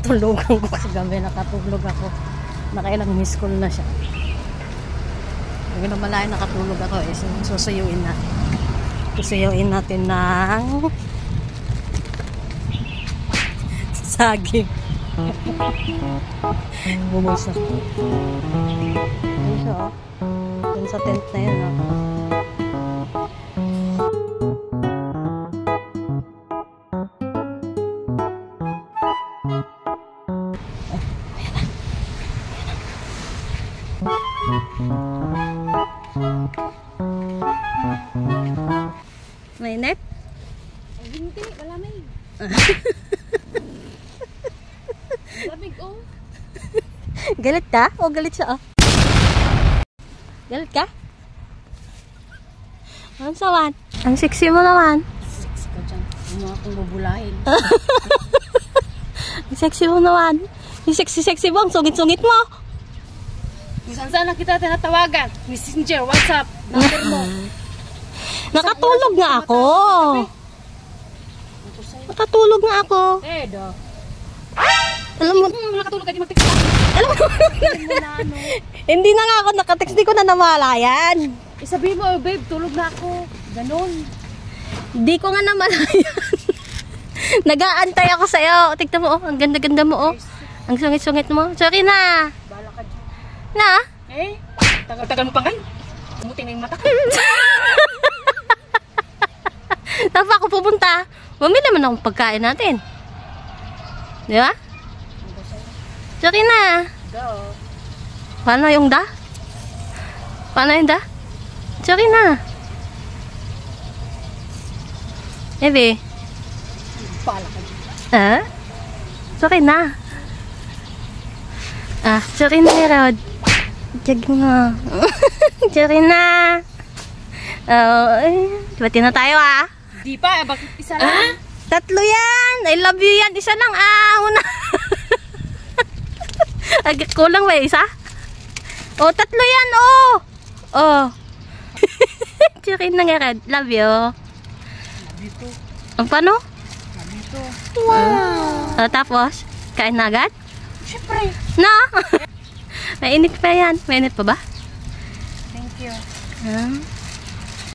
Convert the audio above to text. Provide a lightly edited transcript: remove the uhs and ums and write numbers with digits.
tinutulugan ko kagabi. Nakatulog ako. Nakailang miss call na siya. Hindi na malayo nakatulog ako eh. Susuyuin natin. Susuyuin natin ng saging. Bumusa. Ayun siya oh. Dun sa tent na yun oh. Mainit? Ay, hindi. Wala may. Lamig, oh. Galit ka? O galit siya, oh? Galit ka? Ang sawan. Ang sexy mo naman. Sexy ka dyan. Ang mga kong bubulahin. Ang sexy mo naman. Yung sexy mo. Ang sungit-sungit mo. Minsan sana kita tinatawagan. Messenger, WhatsApp, number mo. Nakatulog nga ako. Nakatulog nga ako. Edo. Alam mo, Nakatulog ka di mag-text ka. alam mo, hindi na nga ako nakatext. Di ko na namalayan. Isabi mo, babe, tulog na ako. Ganon. Di ko nga namalayan. Nag-aantay ako sa'yo. Tignan mo, oh. Ang ganda-ganda mo, oh. Ang sungit-sungit mo. Sorry na. Bala ka dyan. Na? Eh, tagal-tagal mo pa kayo. Umuti na yung mata ka. Saan pa ako pupunta? Mamili naman akong pagkain natin. Di ba? Sorry na. Go. Paano yung da? Paano yung da? Sorry na. Ebe. Bala ka dyan. Ah? Sorry na. Ah, sorry na, Rod. Jag mo. Sorry na. Oh, bati na tayo ah. Di pa, bakit isa lang? Tatlo yan. I love you yan. Isa lang ah. Una. Kulang ba isa? Oh, tatlo yan oh. Oh. Sorry na nga, Rod. Love you. Dito. Ang paano? Dito. Wow. Tapos, kain na agad? Siyempre. No? Mainit pa yan. Mainit pa ba? Thank you. Ah.